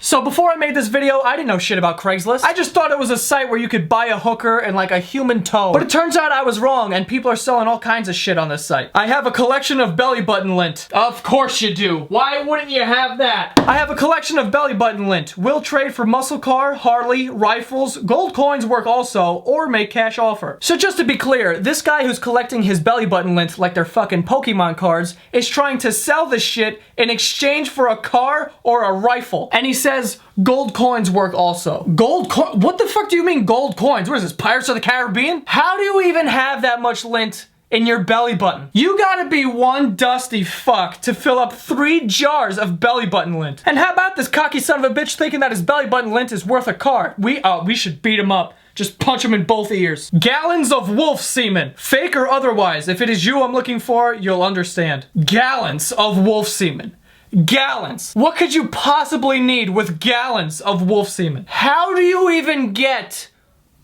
So before I made this video, I didn't know shit about Craigslist. I just thought it was a site where you could buy a hooker and like a human toe. But it turns out I was wrong and people are selling all kinds of shit on this site. I have a collection of belly button lint. Of course you do. Why wouldn't you have that? I have a collection of belly button lint. Will trade for muscle car, Harley, rifles, gold coins work also, or make cash offer. So just to be clear, this guy who's collecting his belly button lint like they're fucking Pokemon cards is trying to sell this shit in exchange for a car or a rifle. And he says gold coins work also. Gold coin? What the fuck do you mean gold coins? What is this, Pirates of the Caribbean? How do you even have that much lint in your belly button? You gotta be one dusty fuck to fill up 3 jars of belly button lint. And how about this cocky son of a bitch thinking that his belly button lint is worth a car? We should beat him up. Just punch him in both ears. Gallons of wolf semen. Fake or otherwise. If it is you I'm looking for, you'll understand. Gallons of wolf semen. Gallons. What could you possibly need with gallons of wolf semen? How do you even get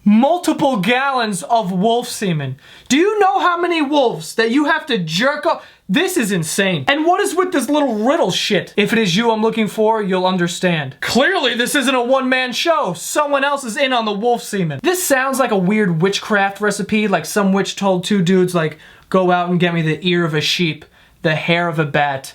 multiple gallons of wolf semen? Do you know how many wolves that you have to jerk off? This is insane. And what is with this little riddle shit? If it is you I'm looking for, you'll understand. Clearly this isn't a one-man show. Someone else is in on the wolf semen. This sounds like a weird witchcraft recipe, like some witch told 2 dudes like, go out and get me the ear of a sheep, the hair of a bat,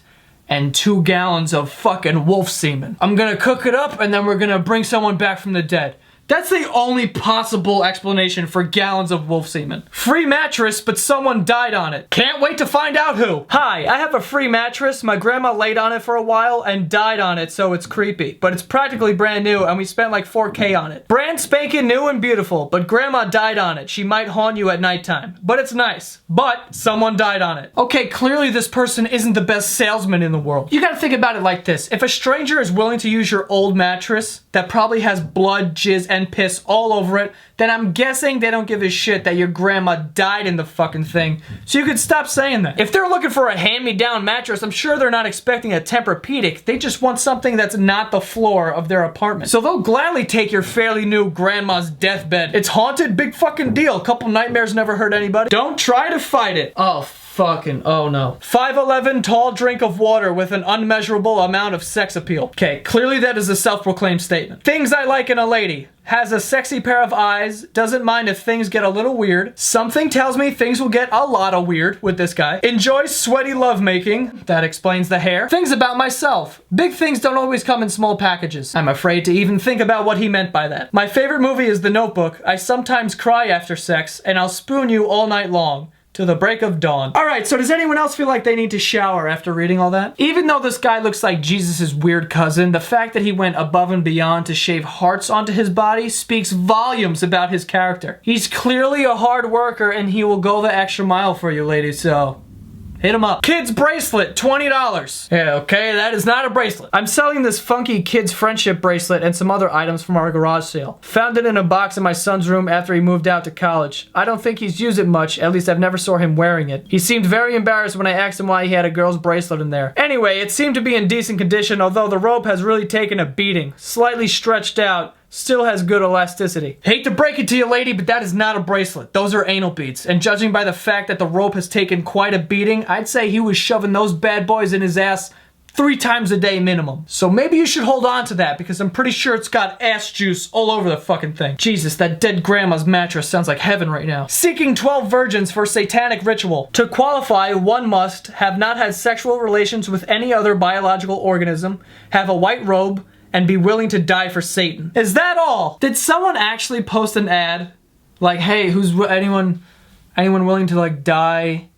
and 2 gallons of fucking wolf semen. I'm gonna cook it up and then we're gonna bring someone back from the dead. That's the only possible explanation for gallons of wolf semen. Free mattress, but someone died on it. Can't wait to find out who. Hi, I have a free mattress. My grandma laid on it for a while and died on it, so it's creepy. But it's practically brand new and we spent like $4K on it. Brand spanking new and beautiful, but grandma died on it. She might haunt you at nighttime. But it's nice. But someone died on it. Okay, clearly this person isn't the best salesman in the world. You gotta think about it like this. If a stranger is willing to use your old mattress that probably has blood, jizz, and piss all over it, then I'm guessing they don't give a shit that your grandma died in the fucking thing. So you could stop saying that. If they're looking for a hand-me-down mattress, I'm sure they're not expecting a Tempur-Pedic. They just want something that's not the floor of their apartment. So they'll gladly take your fairly new grandma's deathbed. It's haunted, big fucking deal. Couple nightmares never hurt anybody. Don't try to fight it. Oh, fucking, oh no. 5'11", tall drink of water with an unmeasurable amount of sex appeal. Okay, clearly that is a self-proclaimed statement. Things I like in a lady. Has a sexy pair of eyes, doesn't mind if things get a little weird. Something tells me things will get a lot of weird with this guy. Enjoys sweaty lovemaking. That explains the hair. Things about myself. Big things don't always come in small packages. I'm afraid to even think about what he meant by that. My favorite movie is The Notebook. I sometimes cry after sex, and I'll spoon you all night long. To the break of dawn. Alright, so does anyone else feel like they need to shower after reading all that? Even though this guy looks like Jesus' weird cousin, the fact that he went above and beyond to shave hearts onto his body speaks volumes about his character. He's clearly a hard worker and he will go the extra mile for you, ladies, so hit him up. Kids bracelet, $20. Yeah, okay, that is not a bracelet. I'm selling this funky kids friendship bracelet and some other items from our garage sale. Found it in a box in my son's room after he moved out to college. I don't think he's used it much, at least I've never saw him wearing it. He seemed very embarrassed when I asked him why he had a girl's bracelet in there. Anyway, it seemed to be in decent condition, although the rope has really taken a beating. Slightly stretched out. Still has good elasticity. Hate to break it to you, lady, but that is not a bracelet. Those are anal beads. And judging by the fact that the rope has taken quite a beating, I'd say he was shoving those bad boys in his ass 3 times a day minimum. So maybe you should hold on to that because I'm pretty sure it's got ass juice all over the fucking thing. Jesus, that dead grandma's mattress sounds like heaven right now. Seeking 12 virgins for satanic ritual. To qualify, one must have not had sexual relations with any other biological organism, have a white robe, and be willing to die for Satan. Is that all? Did someone actually post an ad? Like, hey, who's anyone willing to like die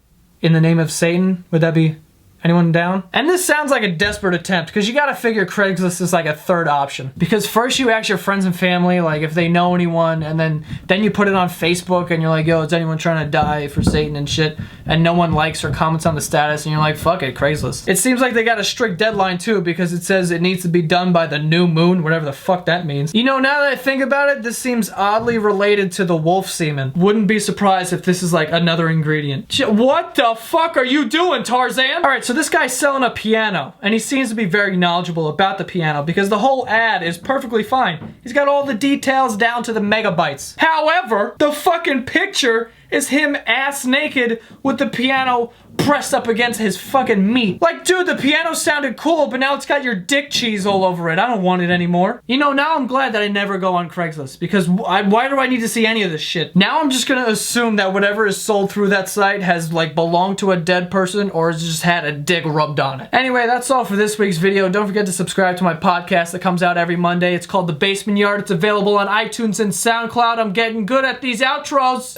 in the name of Satan? Would that be anyone down? And this sounds like a desperate attempt because you gotta figure Craigslist is like a third option. Because first you ask your friends and family like if they know anyone, and then you put it on Facebook and you're like, yo, is anyone trying to die for Satan and shit? And no one likes or comments on the status and you're like, fuck it, Craigslist. It seems like they got a strict deadline too because it says it needs to be done by the new moon, whatever the fuck that means. You know, now that I think about it, this seems oddly related to the wolf semen. Wouldn't be surprised if this is like another ingredient. What the fuck are you doing, Tarzan? Alright, so this guy's selling a piano, and he seems to be very knowledgeable about the piano because the whole ad is perfectly fine. He's got all the details down to the megabytes. However, the fucking picture is him ass naked with the piano pressed up against his fucking meat. Like, dude, the piano sounded cool, but now it's got your dick cheese all over it. I don't want it anymore. You know, now I'm glad that I never go on Craigslist, because why do I need to see any of this shit? Now I'm just gonna assume that whatever is sold through that site has, like, belonged to a dead person or has just had a dick rubbed on it. Anyway, that's all for this week's video. Don't forget to subscribe to my podcast that comes out every Monday. It's called The Basement Yard. It's available on iTunes and SoundCloud. I'm getting good at these outros.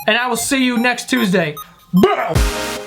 And I will see you next Tuesday. Boom!